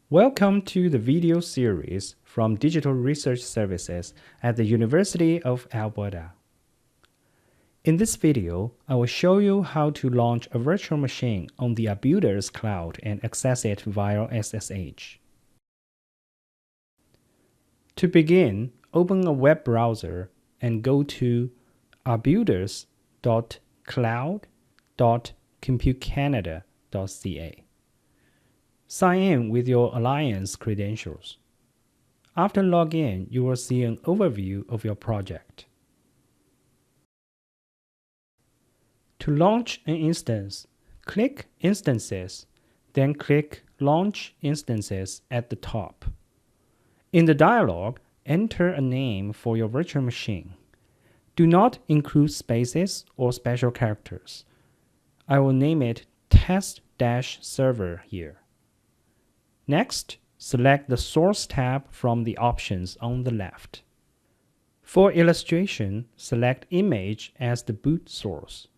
Welcome to the video series from Digital Research Services at the University of Alberta. In this video, I will show you how to launch a virtual machine on the Arbutus cloud and access it via SSH. To begin, open a web browser and go to arbutus.cloud.computecanada.ca. Sign in with your Alliance credentials. After login, you will see an overview of your project. To launch an instance, click Instances, then click Launch Instances at the top. In the dialog, enter a name for your virtual machine. Do not include spaces or special characters. I will name it Test-Server here. Next, select the Source tab from the options on the left. For illustration, select Image as the boot source.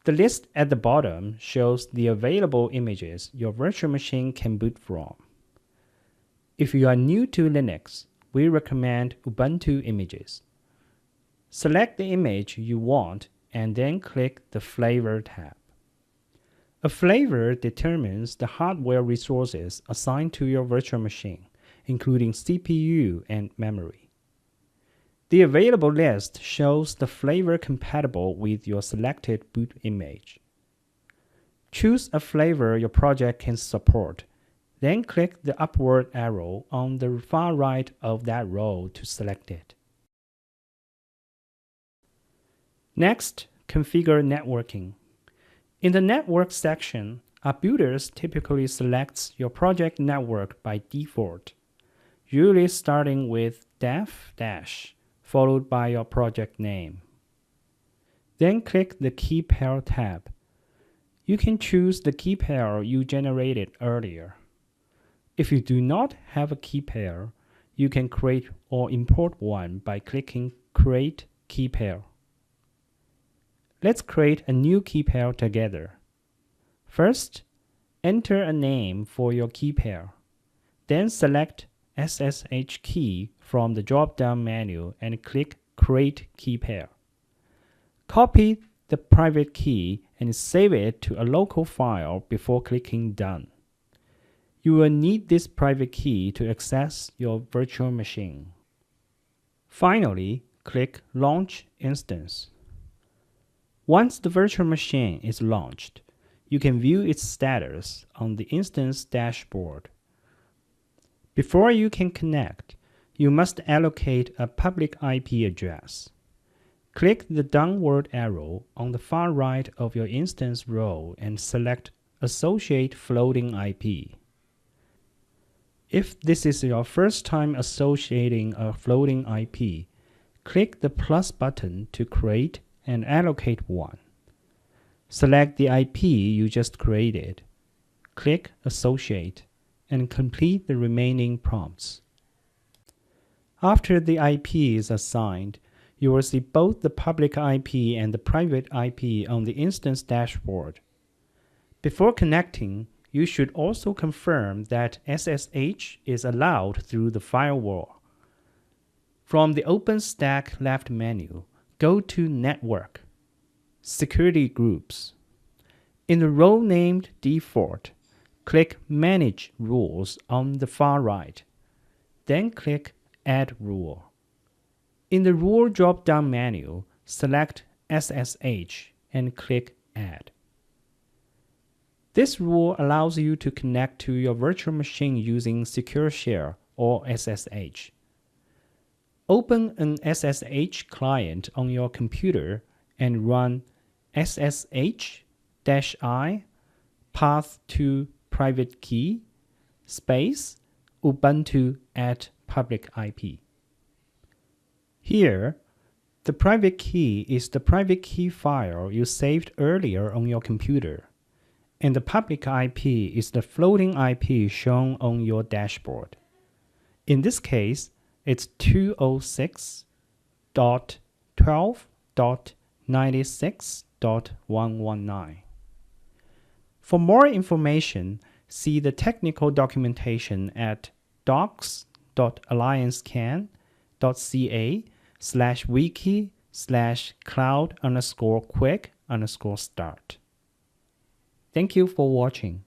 The list at the bottom shows the available images your virtual machine can boot from. If you are new to Linux, we recommend Ubuntu images. Select the image you want and then click the Flavor tab. A flavor determines the hardware resources assigned to your virtual machine, including CPU and memory. The available list shows the flavor compatible with your selected boot image. Choose a flavor your project can support, then click the upward arrow on the far right of that row to select it. Next, configure networking. In the Network section, Arbutus typically selects your project network by default, usually starting with dev- followed by your project name. Then click the Key Pair tab. You can choose the key pair you generated earlier. If you do not have a key pair, you can create or import one by clicking Create Key Pair. Let's create a new key pair together. First, enter a name for your key pair. Then select SSH key from the drop-down menu and click Create Key Pair. Copy the private key and save it to a local file before clicking Done. You will need this private key to access your virtual machine. Finally, click Launch Instance. Once the virtual machine is launched, you can view its status on the instance dashboard. Before you can connect, you must allocate a public IP address. Click the downward arrow on the far right of your instance row and select Associate Floating IP. If this is your first time associating a floating IP, click the plus button to create and allocate one. Select the IP you just created. Click Associate and complete the remaining prompts. After the IP is assigned, you will see both the public IP and the private IP on the instance dashboard. Before connecting, you should also confirm that SSH is allowed through the firewall. From the OpenStack left menu, go to Network, Security Groups. In the row named Default, click Manage Rules on the far right. Then click Add Rule. In the Rule drop-down menu, select SSH and click Add. This rule allows you to connect to your virtual machine using Secure Share or SSH. Open an SSH client on your computer and run SSH-I path to private key space Ubuntu at public IP. Here, the private key is the private key file you saved earlier on your computer, and the public IP is the floating IP shown on your dashboard. In this case, it's 206.12.96.119. For more information, see the technical documentation at docs.alliancecan.ca/wiki/cloud_quick_start. Thank you for watching.